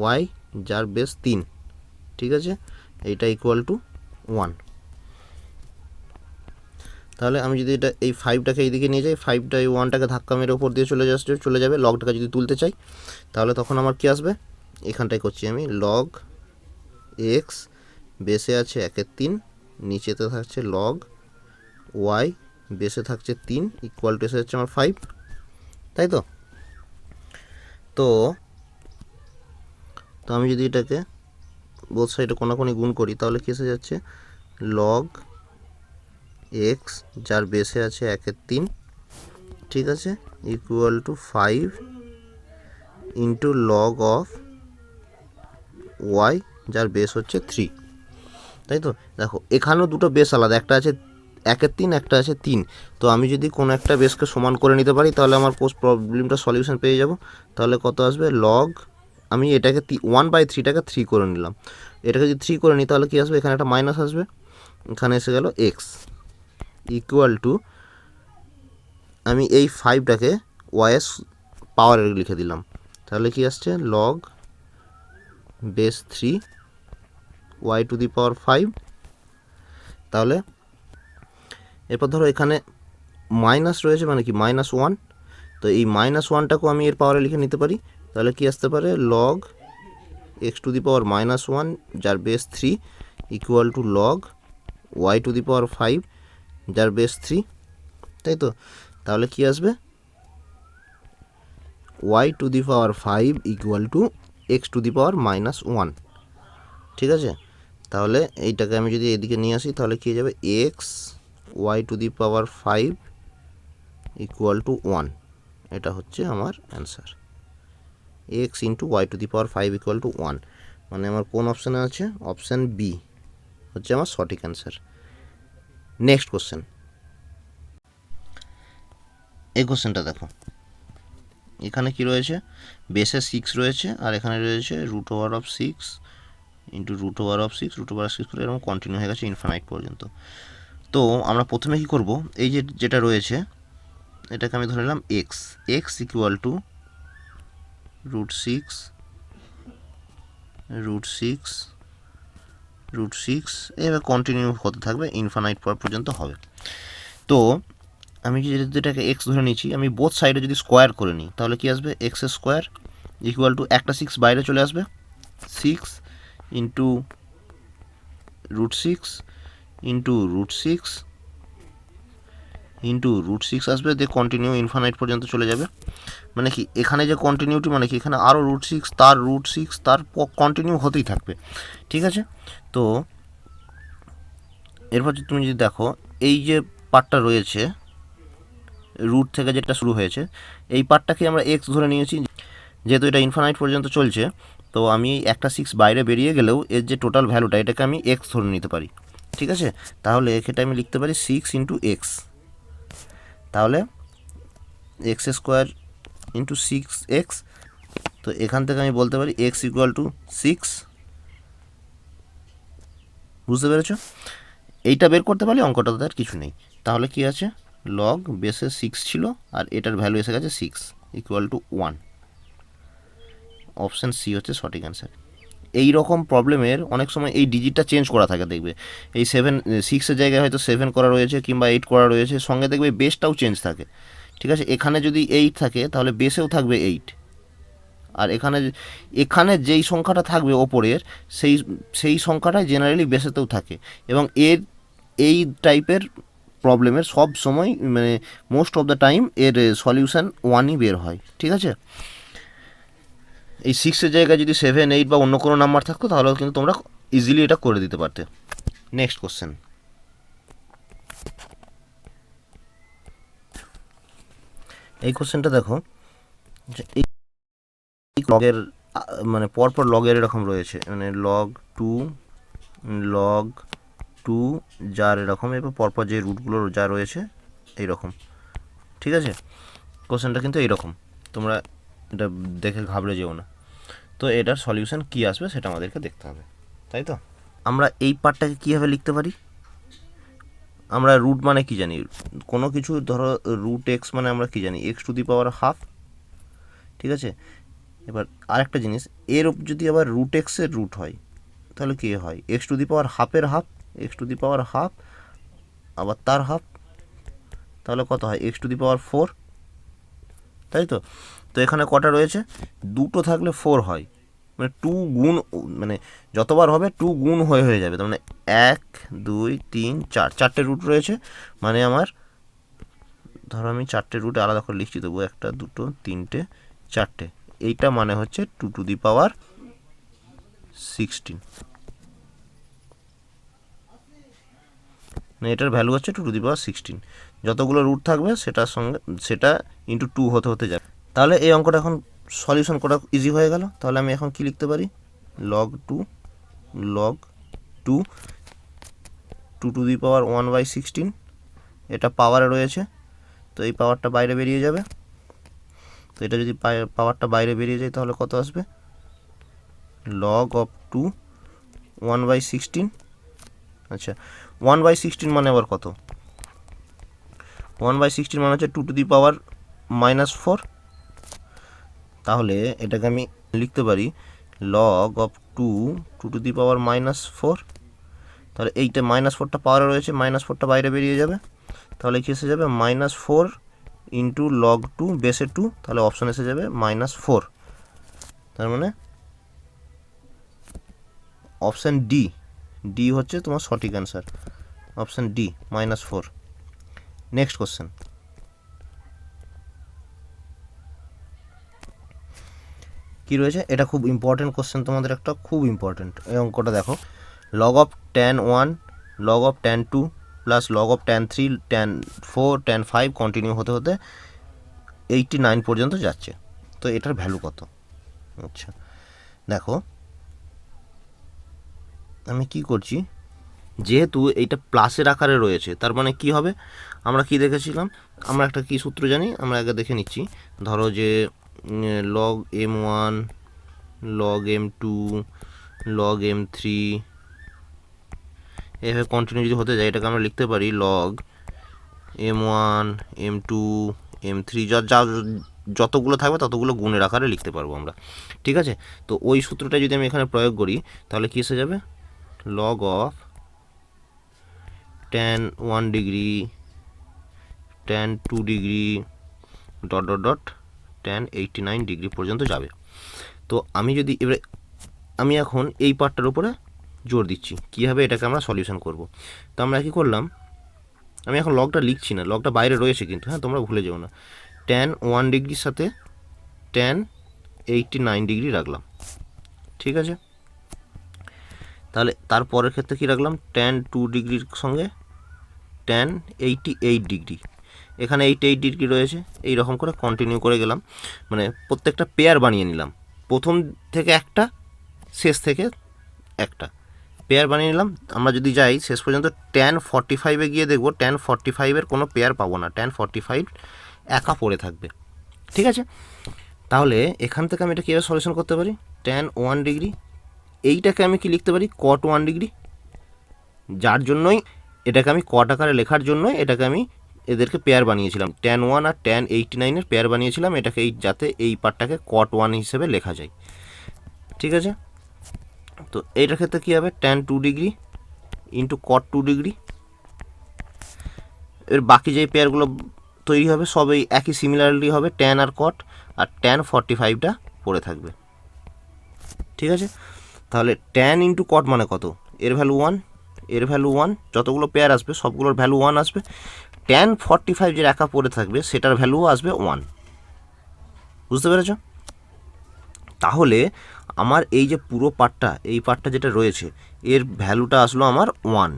y যার বেস 3, ঠিক আছে, এইটা ইকুয়াল টু 1। তাহলে আমি যদি এটা এই 5টাকে এইদিকে নিয়ে যাই, 5টা এই 1টাকে ধাক্কা মেরে ওপর দিয়ে চলে যাবে। লগটাকে যদি তুলতে চাই তাহলে তখন আমার কি আসবে, এখানটায় করছি আমি লগ এক্স বেসে আছে 1/3, নিচেতে থাকছে লগ ওয়াই বেসে থাকছে 3 ইকুয়াল টু এসে যাচ্ছে আমার 5, তাই তো। তো তো আমি যদি এটাকে বোথ সাইডে কোনাকুনি গুণ করি তাহলে কি এসে যাচ্ছে লগ এক্স যার বেসে আছে 1/3, ঠিক আছে, equal to 5 into log of y যার বেস হচ্ছে 3, তাই তো। দেখো এখানেও দুটো বেস আলাদা, একটা আছে 1/3, একটা আছে 3। তো আমি যদি কোনো একটা বেসকে সমান করে নিতে পারি তাহলে আমার প্রবলেমটা সলিউশন পেয়ে যাব। তাহলে কত আসবে, লগ আমি এটাকে 1/3টাকে 3 করে নিলাম, এটাকে যদি 3 করে নিই তাহলে কী আসবে, এখানে একটা মাইনাস আসবে, এখানে এসে গেল এক্স ইকুয়াল টু আমি এই 5টাকে ওয়াইএস পাওয়ারে লিখে দিলাম, তাহলে কি আসছে log base 3 y to the power 5। তাহলে এরপর ধরো এখানে মাইনাস রয়েছে মানে কি -1, তো এই -1টাকেও আমি এর পাওয়ারে লিখে নিতে পারি, তাহলে কি আসতে পারে log x to the power -1 যার base 3 equal to log y to the power 5 যার বেস 3, তাই তো। তাহলে কি আসবে, y to the power 5 equal to x to the power -1, ঠিক আছে। তাহলে এইটাকে আমি যদি এদিকে নিয়ে আসি তাহলে কী যাবে, x y to the power 5 equal to 1, এটা হচ্ছে আমার answer. X into y to the power 5 equal to 1, মানে আমার কোন অপশানে আছে, অপশান বি হচ্ছে আমার সঠিক অ্যান্সার। নেক্সট কোশ্চেন, এই কোশ্চেনটা দেখো, এখানে কি রয়েছে, বেসে 6 রয়েছে আর এখানে রয়েছে √6 ইন্টু √6 করে এরকম কন্টিনিউ হয়ে গেছে ইনফাইনাইট পর্যন্ত। তো আমরা প্রথমে কি করব, এই যে যেটা রয়েছে এটাকে আমি ধরে নিলাম এক্স ইকুয়াল টু √6 এবার কন্টিনিউ হতে থাকবে, ইনফাইনাইট পর্যন্ত হবে। তো আমি যদি এটাকে এক্স ধরে নিচ্ছি, আমি বোথ সাইডে যদি স্কোয়ার করে নিই তাহলে কি আসবে, এক্স স্কোয়ার ইকুয়াল টু একটা 6 বাইরে চলে আসবে, 6 ইন্টু √6 ইন্টু √6 আসবে, দিয়ে কন্টিনিউ ইনফাইনাইট পর্যন্ত চলে যাবে। মানে কি এখানে যে কন্টিনিউটি মানে কি এখানে আরও √6 তার √6 তার কন্টিনিউ হতেই থাকবে, ঠিক আছে। তো এরপর তুমি যদি দেখো এই যে পার্টটা রয়েছে রুট থেকে যেটা শুরু হয়েছে, এই পার্টটাকে আমরা এক্স ধরে নিয়েছি, যেহেতু এটা ইনফাইনাইট পর্যন্ত চলছে। তো আমি একটা 6 বাইরে বেরিয়ে গেলেও এর যে টোটাল ভ্যালুটা এটাকে আমি এক্স ধরে নিতে পারি, ঠিক আছে। তাহলে এক্ষেত্রে আমি লিখতে পারি 6 ইন্টু এক্স, তাহলে এক্স স্কোয়ার ইন্টু 6x। তো এখান থেকে আমি বলতে পারি এক্স ইকুয়াল টু 6, বুঝতে পেরেছ। এইটা বের করতে পারলে অঙ্কটা তার কিছু নেই। তাহলে কি আছে, লগ বেসে 6 ছিল আর এটার ভ্যালু এসে গেছে 6 ইকুয়াল টু 1, অপশান সি হচ্ছে সঠিক অ্যান্সার। এই রকম প্রবলেমের অনেক সময় এই ডিজিটটা চেঞ্জ করা থাকে, দেখবে এই 6-এর জায়গায় হয়তো 7 করা রয়েছে কিংবা 8 করা রয়েছে, সঙ্গে দেখবে বেসটাও চেঞ্জ থাকে, ঠিক আছে। এখানে যদি 8 থাকে তাহলে বেসেও থাকবে 8, আর এখানে যেই সংখ্যাটা থাকবে ওপরের সেই সংখ্যাটাই জেনারেলি বেসেতেও থাকে, এবং এই টাইপের প্রবলেমের সব সময় মানে মোস্ট অফ দ্য টাইম এর সলিউশন 1ই বের হয়, ঠিক আছে। এই 6-এর জায়গায় যদি 7, 8 বা অন্য কোনো নাম্বার থাকতো তাহলেও কিন্তু তোমরা ইজিলি এটা করে দিতে পারতে। নেক্সট কোশ্চেন, এই কোশ্চেনটা দেখো, এই লগের মানে পরপর লগের এরকম রয়েছে, মানে লগ 2 যার এরকম, এবার পরপর যে রুটগুলো যা রয়েছে এইরকম, ঠিক আছে। কোশ্চেনটা কিন্তু এইরকম, তোমরা এটা দেখে ঘাবড়ে যেও না। তো এটার সলিউশন কী আসবে সেটা আমাদেরকে দেখতে হবে, তাই তো। আমরা এই পার্টটাকে কীভাবে লিখতে পারি, আমরা রুট মানে কি জানি, কোনো কিছু ধরো √x মানে আমরা কি জানি, x to the power half, ঠিক আছে। এবার আরেকটা জিনিস, এর যদি আবার √x এর রুট হয় তাহলে কী হয়, এক্স টু দি পাওয়ার হাফের half, x to the power half আবার তার হাফ, তাহলে কত হয় এক্স টু দি পাওয়ার 4, তাই তো। তো এখানে কটা রয়েছে, দুটো থাকলে 4 হয়, মানে 2 গুণ, মানে যতবার হবে 2 গুণ হয়ে যাবে, তার মানে 1 2 3 4, 4টে রুট রয়েছে, মানে আমার ধরো আমি 4টে রুট আলাদা করে লিখছি, দেবো 1 2 3 4টে, এইটা মানে হচ্ছে 2 টু দি পাওয়ার 16, মানে এটার ভ্যালু হচ্ছে 2 টু দি পাওয়ার 16। যতগুলো রুট থাকবে সেটার সঙ্গে সেটা ইন্টু 2 হতে হতে যাবে। তাহলে এই অঙ্কটা এখন সলিউশন করা ইজি হয়ে গেল। তাহলে আমি এখন কি লিখতে পারি, লগ 2 2 টু দি পাওয়ার 1/16, এটা পাওয়ারে রয়েছে, তো এই পাওয়ারটা বাইরে বেরিয়ে যাবে। তো এটা যদি পাওয়ারটা বাইরে বেরিয়ে যায় তাহলে কত আসবে, লগ অফ 2 1/16। আচ্ছা 1/16 মানে আবার কত, 1/16 মানে হচ্ছে 2 টু দি পাওয়ার -4। তাহলে এটাকে আমি লিখতে পারি log of 2 to the power -4। তাহলে এইটা -4টা পাওয়ারে রয়েছে, -4টা বাইরে বেরিয়ে যাবে, তাহলে কি এসে যাবে -4 ইন্টু লগ 2 বেসে 2, তাহলে অপশান এসে যাবে -4। তার মানে অপশান ডি হচ্ছে তোমার সঠিক answer, option D -4। Next question, কি রয়েছে, এটা খুব ইম্পর্টেন্ট কোশ্চেন তোমাদের, একটা খুব ইম্পর্টেন্ট এই অঙ্কটা দেখো, log of tan 1 log of tan 2 plus log of tan 3 tan 4 tan 5 continue হতে হতে 89 পর্যন্ত যাচ্ছে, তো এটার ভ্যালু কত। আচ্ছা দেখো আমি কি করছি, যেহেতু এইটা প্লাসের আকারে রয়েছে, তার মানে কি হবে, আমরা কি দেখেছিলাম, আমরা একটা কি সূত্র জানি, আমরা আগে দেখে নিচ্ছি। ধরো যে log m1 log m2 log m3 এভাবে কন্টিনিউ যদি হতে যায়, এটাকে আমরা লিখতে পারি লগ m1 m2 m3, যতগুলো থাকবে ততগুলো গুণের আকারে লিখতে পারবো আমরা, ঠিক আছে। তো ওই সূত্রটা যদি আমি এখানে প্রয়োগ করি তাহলে কী এসে যাবে, log of tan 1 degree tan 2 degree dot dot dot tan 89 degree পর্যন্ত যাবে। তো আমি যদি এবারে আমি এখন এই পার্টটার উপরে জোর দিচ্ছি, কীভাবে এটাকে আমরা সলিউশন করব। তো আমরা কী করলাম, আমি এখন লগটা লিখছি না, লগটা বাইরে রয়েছে কিন্তু, হ্যাঁ তোমরা ভুলে যাও না, tan 1 ডিগ্রির সাথে tan 89 ডিগ্রি রাখলাম, ঠিক আছে। তাহলে তারপরের ক্ষেত্রে কী রাখলাম, tan 2 ডিগ্রির সঙ্গে tan 88 ডিগ্রি, এখানে 88 ডিগ্রি রয়েছে, এই রকম করে কন্টিনিউ করে গেলাম, মানে প্রত্যেকটা পেয়ার বানিয়ে নিলাম, প্রথম থেকে একটা শেষ থেকে একটা পেয়ার বানিয়ে নিলাম। আমরা যদি যাই শেষ পর্যন্ত tan 45-এ গিয়ে দেখব tan 45-এর কোনো পেয়ার পাবো না, tan 45 একা পড়ে থাকবে, ঠিক আছে। তাহলে এখান থেকে আমি এটা কীভাবে সলিউশন করতে পারি, tan 1 ডিগ্রি, এইটাকে আমি কি লিখতে পারি cot 1 ডিগ্রি, যার জন্যই এটাকে আমি কট আকারে লেখার জন্যই এটাকে আমি এদেরকে পেয়ার বানিয়েছিলাম, tan 1 আর tan 89-এর পেয়ার বানিয়েছিলাম, এটাকে যাতে এই পার্টটাকে cot 1 হিসেবে লেখা যায়, ঠিক আছে। তো এইটার ক্ষেত্রে কী হবে, tan 2 degree into cot 2 degree, এর বাকি যে পেয়ারগুলো তৈরি হবে সবই একই সিমিলারলি হবে, tan আর cot, আর tan 45টা পড়ে থাকবে, ঠিক আছে। তাহলে tan ইন্টু cot মানে কত, এর ভ্যালু 1, এর ভ্যালু 1, যতগুলো পেয়ার আসবে সবগুলোর ভ্যালু 1 আসবে, tan 45 যে একা পড়ে থাকবে সেটার ভ্যালুও আসবে 1, বুঝতে পেরেছ। তাহলে আমার এই যে পুরো পার্টটা, এই পার্টটা যেটা রয়েছে এর ভ্যালুটা আসলো আমার 1,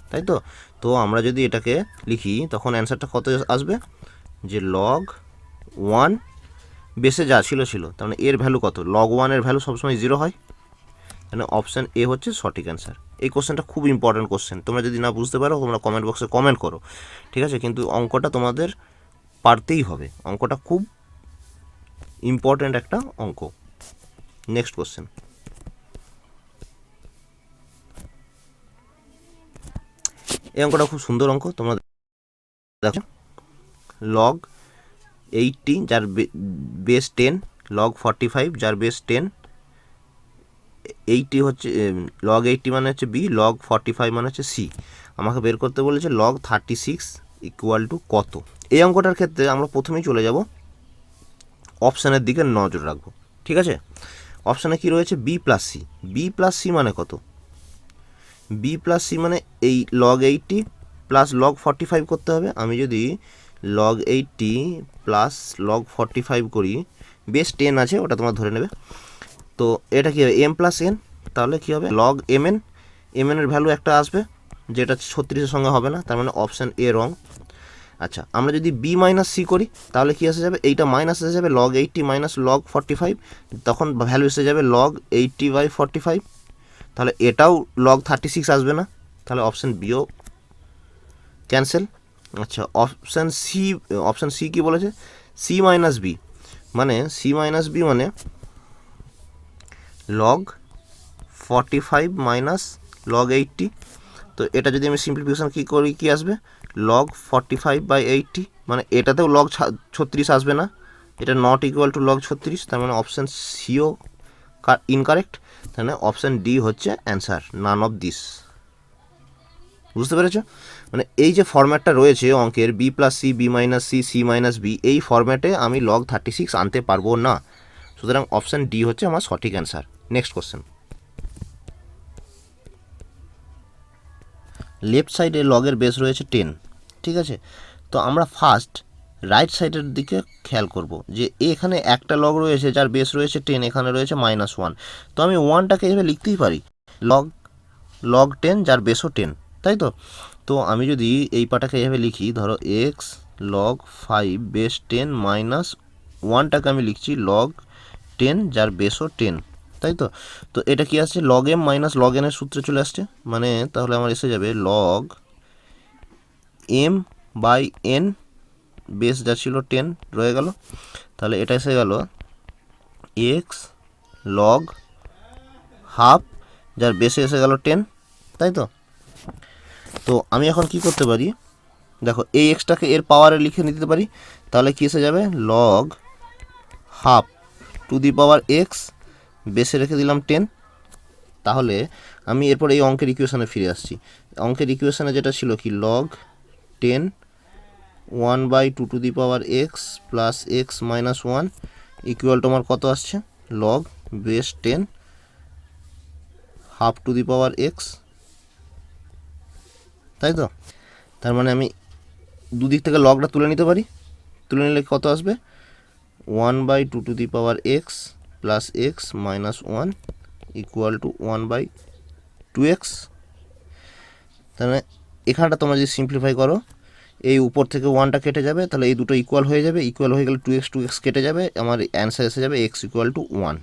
তাই তো। তো আমরা যদি এটাকে লিখি তখন অ্যান্সারটা কত আসবে, যে লগ 1 বেসে যা ছিল তার মানে এর ভ্যালু কত, লগ 1-এর ভ্যালু সবসময় 0 হয়, মানে অপশান এ হচ্ছে সঠিক অ্যান্সার। এই কোশ্চেনটা খুব ইম্পর্টেন্ট কোশ্চেন, তোমরা যদি না বুঝতে পারো তোমরা কমেন্ট বক্সে কমেন্ট করো, ঠিক আছে, কিন্তু অঙ্কটা তোমাদের পারতেই হবে, অঙ্কটা খুব ইম্পর্টেন্ট একটা অঙ্ক। নেক্সট কোশ্চেন, এই অঙ্কটা খুব সুন্দর অঙ্ক, তোমরা দেখো, লগ 80 যার বেস 10, লগ 45 যার বেস 10, 80 হচ্ছে লগ 80 মানে হচ্ছে বি, লগ 45 মানে হচ্ছে সি। আমাকে বের করতে বলেছে লগ 36 ইকুয়াল টু কত। এই অঙ্কটার ক্ষেত্রে আমরা প্রথমেই চলে যাব অপশানের দিকে নজর রাখবো, ঠিক আছে। অপশানে কি রয়েছে, b plus c. B plus c মানে কত, বি প্লাস সি মানে এই লগ 80 প্লাস লগ 45 করতে হবে। আমি যদি লগ 80 প্লাস লগ 45 করি, বেস 10 আছে, ওটা তোমরা ধরে নেবে। তো এটা কী হবে, এম প্লাস এন, তাহলে কী হবে লগ এম এন। এম এনের ভ্যালু একটা আসবে যেটা 36-এর সঙ্গে হবে না, তার মানে অপশান এ রং। আচ্ছা, আমরা যদি বি মাইনাস সি করি তাহলে কী এসে যাবে, এইটা মাইনাস এসে যাবে লগ 80 মাইনাস লগ 45, তখন ভ্যালু এসে যাবে লগ 80/45। তাহলে এটাও লগ 36 আসবে না, তাহলে অপশান বিও ক্যান্সেল। আচ্ছা, অপশান সি কী বলেছে, সি মাইনাস বি মানে লগ 45 মাইনাস লগ 80। তো এটা যদি আমি সিম্পলিফিকেশন কী করি, কী আসবে লগ 45/80, মানে এটাতেও লগ 36 আসবে না, এটা নট ইকুয়াল টু লগ 36, তার মানে অপশান সিও ইনকারেক্ট। তাহলে অপশান ডি হচ্ছে অ্যান্সার, নান অফ দিস। বুঝতে পেরেছ, মানে এই যে ফরম্যাটটা রয়েছে অঙ্কের b plus c, b minus c, c minus b, এই ফরম্যাটে আমি লগ 36 আনতে পারবো না, সুতরাং অপশান ডি হচ্ছে আমার সঠিক অ্যান্সার। নেক্সট কোশ্চেন, লেফট সাইডে লগের বেস রয়েছে 10, ঠিক আছে। তো আমরা ফার্স্ট রাইট সাইডের দিকে খেয়াল করব যে এখানে একটা লগ রয়েছে যার বেস রয়েছে 10, এখানে রয়েছে -1। তো আমি 1টাকে এভাবে লিখতেই পারি লগ 10 যার বেসও 10, তাই তো। তো আমি যদি এই পাটাকে এভাবে লিখি, ধরো এক্স লগ 5 বেস 10 মাইনাস 1টাকে আমি লিখছি লগ 10 যার বেসও 10, তাই তো। তো এটা কি আসছে, লগ এম মাইনাস লগ এনের সূত্রে চলে আসছে, মানে তাহলে আমার এসে যাবে log m by n, base যা ছিল 10 রয়ে গেল, তাহলে এটা এসে গেল এক্স লগ হাফ যার বেসে এসে গেল 10, তাই তো। তো আমি এখন কি করতে পারি, দেখো এই এক্সটাকে এর পাওয়ারে লিখে নিতে পারি, তাহলে কি এসে যাবে log have to the power x, বেসে রেখে দিলাম 10। তাহলে আমি এরপর এই অঙ্কের ইকুয়েশনে ফিরে আসছি। অঙ্কের ইকুয়েশনে যেটা ছিল কি log 10 1/2 two the power x plus x minus 1 equal two আমার কত আসছে, log base 10 have to the power x, তাই তো। তার মানে আমি দুদিক থেকে লগটা তুলে নিতে পারি, তুলে নিলে কত আসবে 1/2 two the power x plus x minus 1 equal two 1/2x। তাহলে এখানটা তোমরা যদি সিম্পলিফাই করো, এই উপর থেকে 1টা কেটে যাবে, তাহলে এই দুটো ইকুয়াল হয়ে যাবে, ইকুয়াল হয়ে গেলে 2x কেটে যাবে, আমার অ্যান্সার এসে যাবে x ইকুয়াল টু 1।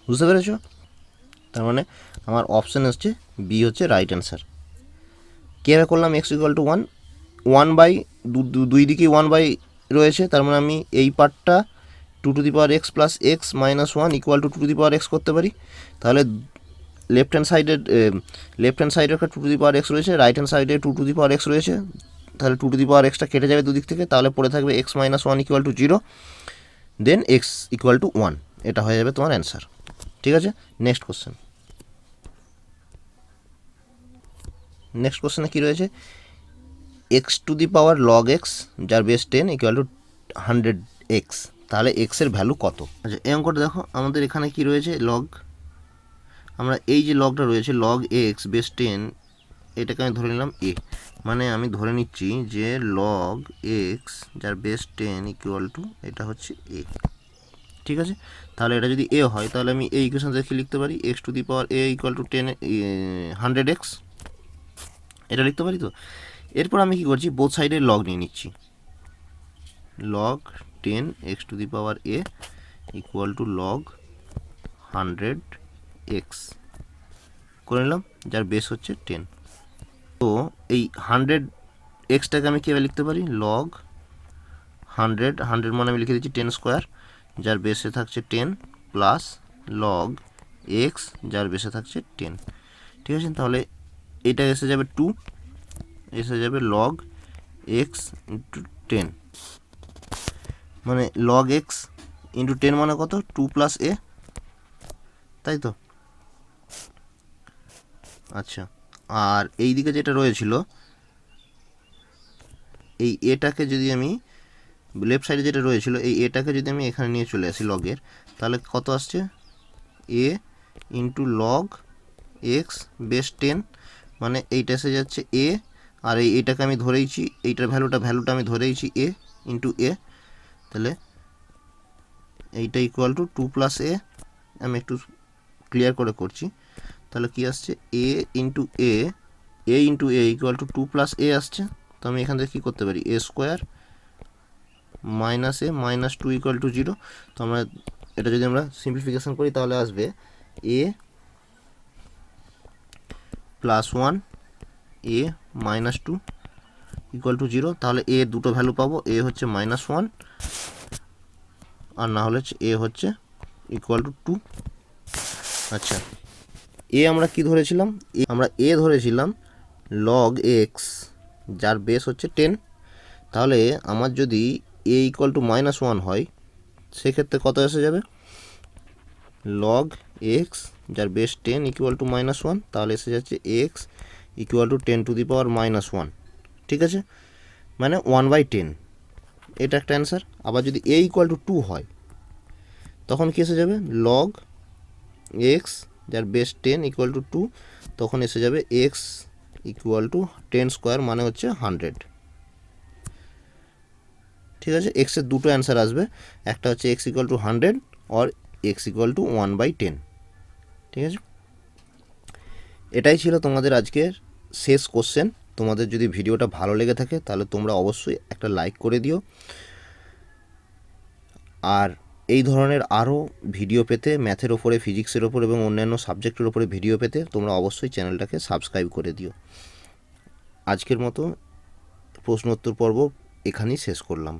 বুঝতে পেরেছো, তার মানে আমার অপশান হচ্ছে বি হচ্ছে রাইট অ্যান্সার। কীভাবে করলাম, x ইকুয়াল টু 1, 1/, দুই দিকেই 1/, রয়েছে, তার মানে আমি এই পার্টটা 2 to the power x plus x minus 1 equal to 2 to the power x করতে পারি। তাহলে লেফট হ্যান্ড সাইডের একটা 2 টু দি পাওয়ার এক্স রয়েছে, রাইট হ্যান্ড সাইডে 2 টু দি পাওয়ার এক্স রয়েছে, তাহলে 2 টু দি পাওয়ার এক্সটা কেটে যাবে দুদিক থেকে, তাহলে পড়ে থাকবে x minus 1 equal to 0, then x equal to 1, এটা হয়ে যাবে তোমার অ্যান্সার, ঠিক আছে। নেক্সট কোশ্চেনে কী রয়েছে, x to the power log x যার বেস 10 ইকুয়াল টু 100x, তাহলে এক্সের ভ্যালু কত। আচ্ছা, এই অঙ্কটা দেখো, আমাদের এখানে কি রয়েছে লগ, আমরা এই যে লগটা রয়েছে লগ এক্স বেস 10, এটাকে আমি ধরে নিলাম এ, মানে আমি ধরে নিচ্ছি যে লগ এক্স যার বেস 10 ইকুয়াল টু এটা হচ্ছে এ, ঠিক আছে। তাহলে এটা যদি এ হয় তাহলে আমি এই ইকুয়েশন দেখে লিখতে পারি x to the power A equal two 100x, এটা লিখতে পারি তো। এরপর আমি কি করছি, বোথ সাইডে লগ নিয়ে নিচ্ছি, log 10 x to the power A equal to log 100x করে নিলাম, যার বেস হচ্ছে 10। তো এই 100xটাকে আমি কীভাবে লিখতে পারি, লগ 100 মানে আমি লিখে দিচ্ছি 10 স্কোয়ার, যার বেসে থাকছে 10 প্লাস লগ এক্স যার বেসে থাকছে 10, ঠিক আছে। তাহলে এটা এসে যাবে 2, এসে যাবে লগ এক্স ইন্টু 10, মানে লগ এক্স ইন্টু 10 মানে কত 2 প্লাস এ, তাই তো। আচ্ছা, আর এই দিকে যেটা রয়েছিল এই এটাকে যদি আমি লেফট সাইডে যেটা রয়েছিল এই এটাকে যদি আমি এখানে নিয়ে চলে আসি লগের, তাহলে কত আসছে a into log x base 10, মানে এইটা এসে যাচ্ছে এ, আর এইটাকে আমি ধরেইছি, এইটার ভ্যালুটা আমি ধরেইছি এ ইন্টু এ, তাহলে এইটা ইকুয়াল টু 2 প্লাস এ। আমি একটু ক্লিয়ার করে করছি, তাহলে কি আসছে a into a equal to 2 plus a আসছে। তো আমি এখান থেকে কী করতে পারি, a square minus a minus 2 equal to 0। তো আমরা এটা যদি আমরা সিম্পলিফিকেশন করি তাহলে আসবে a plus 1 a minus 2 equal to 0। তাহলে এ দুটো ভ্যালু পাবো, এ হচ্ছে -1 আর না হলে এ হচ্ছে ইকুয়াল টু 2। আচ্ছা, এ আমরা কি ধরেছিলাম, আমরা এ ধরেছিলাম লগ এক্স যার বেস হচ্ছে 10। তাহলে আমার যদি এ ইকুয়াল টু -1 হয় সেক্ষেত্রে কত এসে যাবে, লগ এক্স যার বেস 10 ইকুয়াল টু -1, তাহলে এসে যাচ্ছে x equal to 10 to the power -1। ঠিক আছে, মানে 1/10, এটা একটা অ্যান্সার। আবার যদি এ ইকুয়াল টু 2 হয় তখন কি এসে যাবে, লগ এক্স যার বেস 10 ইকুয়াল টু 2, তখন এসে যাবে এক্স ইকুয়াল টু 10 স্কোয়ার মানে হচ্ছে 100। ঠিক আছে, এক্সের দুটো অ্যান্সার আসবে, একটা হচ্ছে এক্স ইকুয়াল টু 100 আর এক্স ইকুয়াল টু 1/10। ঠিক আছে, এটাই ছিল তোমাদের আজকের শেষ কোশ্চেন। তোমাদের যদি ভিডিওটা ভালো লেগে থাকে তাহলে তোমরা অবশ্যই একটা লাইক করে দিও, আর এই ধরনের আরও ভিডিও পেতে ম্যাথের ওপরে, ফিজিক্সের ওপর এবং অন্যান্য সাবজেক্টের ওপরে ভিডিও পেতে তোমরা অবশ্যই চ্যানেলটাকে সাবস্ক্রাইব করে দিও। আজকের মতো প্রশ্নোত্তর পর্ব এখানেই শেষ করলাম।